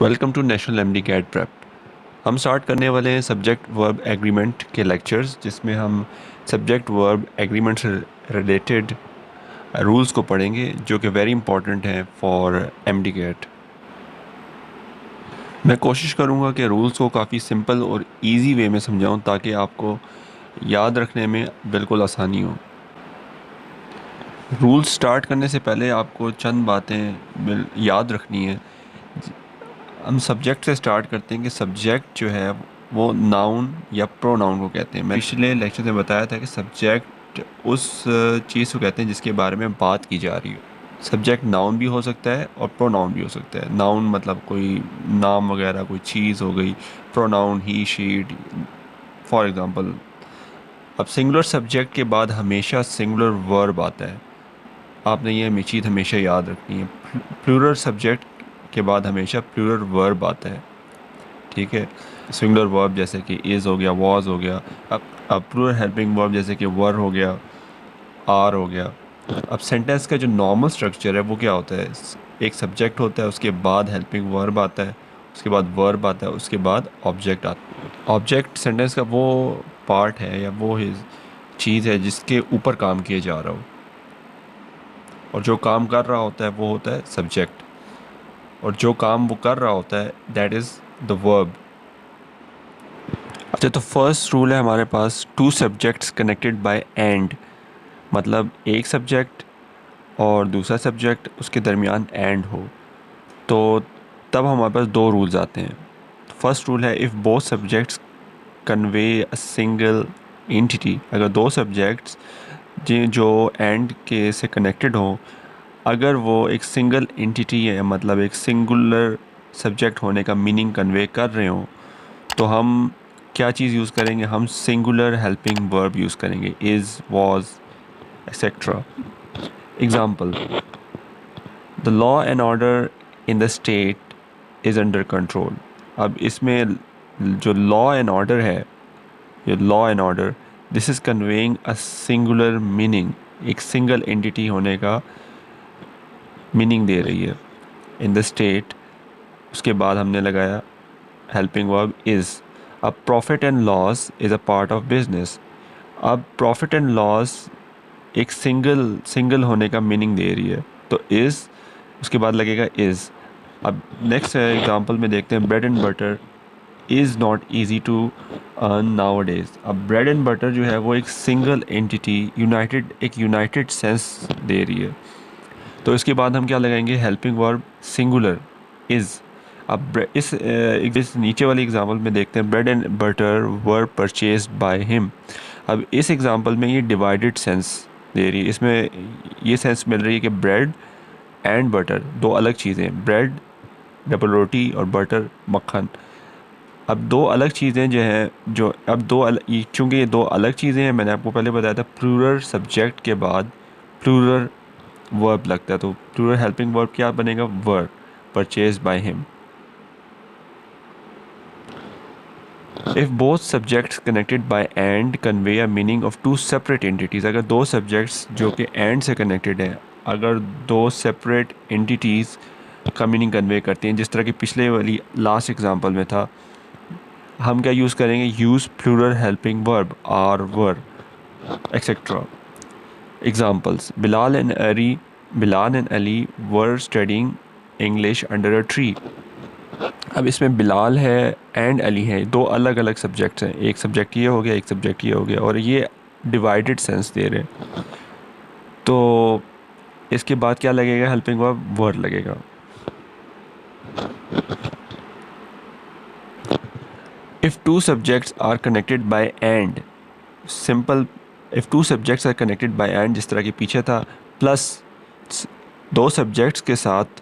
Welcome to national MD CAT prep. हम start करने वाले हैं सब्जेक्ट वर्ब एग्रीमेंट के लेक्चर्स, जिसमें हम सब्जेक्ट वर्ब एग्रीमेंट से रिलेटेड रूल्स को पढ़ेंगे, जो कि वेरी इंपॉर्टेंट हैं फॉर एमडी कैट। मैं कोशिश करूंगा कि रूल्स को काफ़ी सिंपल और इजी वे में समझाऊं, ताकि आपको याद रखने में बिल्कुल आसानी हो। रूल्स स्टार्ट करने से पहले आपको चंद बातें याद रखनी है। हम सब्जेक्ट से स्टार्ट करते हैं कि सब्जेक्ट जो है वो नाउन या प्रोनाउन को कहते हैं। मैं पिछले लेक्चर में बताया था कि सब्जेक्ट उस चीज़ को कहते हैं जिसके बारे में बात की जा रही हो। सब्जेक्ट नाउन भी हो सकता है और प्रोनाउन भी हो सकता है। नाउन मतलब कोई नाम वगैरह, कोई चीज़ हो गई। Pronoun he, she, for example. अब सिंगुलर सब्जेक्ट के बाद हमेशा सिंगुलर वर्ब आता है। आपने ये चीज़ हमेशा याद रखनी है। प्लूरल सब्जेक्ट के बाद हमेशा प्लूरल वर्ब आता है। ठीक है। सिंगुलर वर्ब जैसे कि इज़ हो गया, वॉज हो गया। अब प्लूरल हेल्पिंग वर्ब जैसे कि वर हो गया, आर हो गया। अब सेंटेंस का जो नॉर्मल स्ट्रक्चर है वो क्या होता है? एक सब्जेक्ट होता है, उसके बाद हेल्पिंग वर्ब आता है, उसके बाद वर्ब आता है, उसके बाद ऑब्जेक्ट आता है। ऑब्जेक्ट सेंटेंस का वो पार्ट है या वो चीज़ है जिसके ऊपर काम किया जा रहा हो, और जो काम कर रहा होता है वो होता है सब्जेक्ट, और जो काम वो कर रहा होता है दैट इज़ द वर्ब। अच्छा, तो फर्स्ट रूल है हमारे पास, two subjects connected by and. मतलब एक सब्जेक्ट और दूसरा सब्जेक्ट, उसके दरमियान एंड हो, तो तब हमारे पास दो रूल्स आते हैं। फर्स्ट रूल है, if both subjects convey a single entity. अगर दो सब्जेक्ट्स जो एंड के से कनेक्टेड हों, अगर वो एक सिंगल एंटिटी है, मतलब एक सिंगुलर सब्जेक्ट होने का मीनिंग कन्वे कर रहे हों, तो हम क्या चीज़ यूज़ करेंगे? हम सिंगुलर हेल्पिंग वर्ब यूज़ करेंगे, is, was, etcetera. Example, the law and order in the state is under control. अब इसमें जो लॉ एंड ऑर्डर है, ये law and order, this is conveying a singular meaning, एक single entity होने का meaning दे रही है। इन द स्टेट, उसके बाद हमने लगाया हेल्पिंग वर्ब इज़। अब profit and loss is a part of business. अब प्रॉफिट एंड लॉस एक सिंगल होने का मीनिंग दे रही है, तो इज़, उसके बाद लगेगा इज़। अब नेक्स्ट एग्जांपल में देखते हैं, bread and butter is not easy to earn nowadays. अब ब्रेड एंड बटर जो है वो एक सिंगल एंटिटी, एक यूनाइटेड सेंस दे रही है, तो इसके बाद हम क्या लगाएंगे? Helping verb singular is. अब इस नीचे वाली एग्जांपल में देखते हैं, bread and butter were purchased by him. अब इस एग्जांपल में ये डिवाइडेड सेंस दे रही है। इसमें ये सेंस मिल रही है कि ब्रेड एंड बटर दो अलग चीज़ें, ब्रेड डबल रोटी और बटर मक्खन। अब दो अलग चीज़ें जो हैं, जो अब चूँकि ये दो अलग चीज़ें हैं, मैंने आपको पहले बताया था प्लूरल सब्जेक्ट के बाद प्लूरल वर्ब लगता है, तो प्लूरल हेल्पिंग वर्ब क्या बनेगा? Were, purchase by him. If both subjects connected by and convey a meaning of two separate entities. अगर दो सब्जेक्ट्स जो कि एंड से कनेक्टेड हैं, अगर दो सेपरेट एंटिटीज़ का मीनिंग कन्वे करती हैं, जिस तरह की पिछले वाली लास्ट एग्जांपल में था, हम क्या यूज़ करेंगे? Use plural helping verb, are, were, etcetera. Examples, Bilal and Ali were studying English under a tree. अब इसमें बिलाल है एंड अली है, दो अलग अलग सब्जेक्ट्स हैं, एक सब्जेक्ट ये हो गया, एक सब्जेक्ट ये हो गया, और ये डिवाइडेड सेंस दे रहे हैं। तो इसके बाद क्या लगेगा? हेल्पिंग वर्ब वर लगेगा। If two subjects are connected by and, simple, if two subjects are connected by and, जिस तरह के पीछे था, प्लस दो सब्जेक्ट्स के साथ,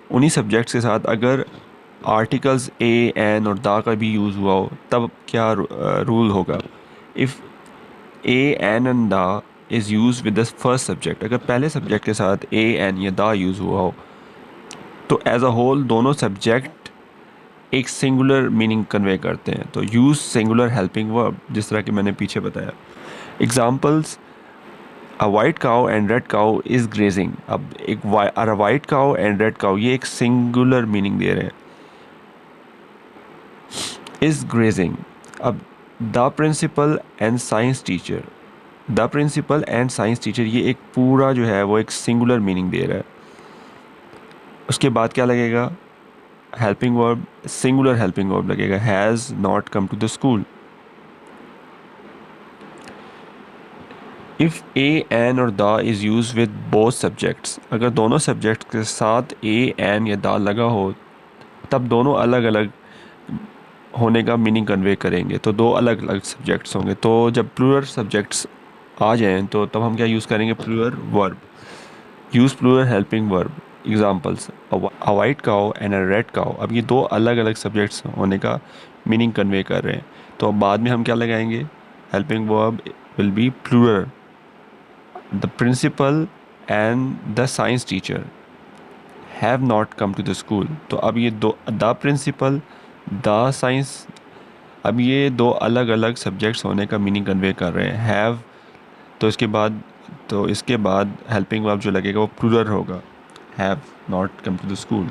उन्हीं सब्जेक्ट्स के साथ अगर आर्टिकल्स ए, एन और दा का भी यूज़ हुआ हो, तब क्या रूल होगा? इफ़ ए, एन एंड दा is use with the first subject, अगर पहले सब्जेक्ट के साथ ए, एन या दा यूज़ हुआ हो, तो एज अ होल दोनों सब्जेक्ट एक सिंगुलर मीनिंग कन्वे करते हैं, तो यूज़ सिंगुलर हेल्पिंग वर्ब, जिस तरह कि मैंने पीछे बताया। Examples, a white cow and red cow is grazing. अब एक white cow and red cow, ये एक सिंगुलर मीनिंग दे रहे हैं, इज़ ग्रेजिंग। अब the principal and science teacher, the principal and science teacher, ये एक पूरा जो है वो एक सिंगुलर मीनिंग दे रहा है। उसके बाद क्या लगेगा, helping verb, singular helping verb लगेगा, has not come to the school. If a an और the is use with both subjects, अगर दोनों सब्जेक्ट के साथ ए एन या द लगा हो तब दोनों अलग अलग होने का मीनिंग कन्वे करेंगे, तो दो अलग अलग सब्जेक्ट्स होंगे। तो जब प्लूरल सब्जेक्ट्स आ जाएं तो तब हम क्या यूज़ करेंगे, plural verb, use plural helping verb. Examples, a white cow and a red cow. अब ये दो अलग अलग सब्जेक्ट्स होने का मीनिंग कन्वे कर रहे हैं, तो अब बाद में हम क्या लगाएंगे, helping verb will be plural, the principal and the science teacher have not come to the school. तो अब ये दो, द प्रिंसिपल, द साइंस, अब ये दो अलग अलग सब्जेक्ट्स होने का मीनिंग कन्वे कर रहे हैं। हैव, तो इसके बाद हेल्पिंग वर्ब जो लगेगा वो प्लूरल होगा, have not come to the school.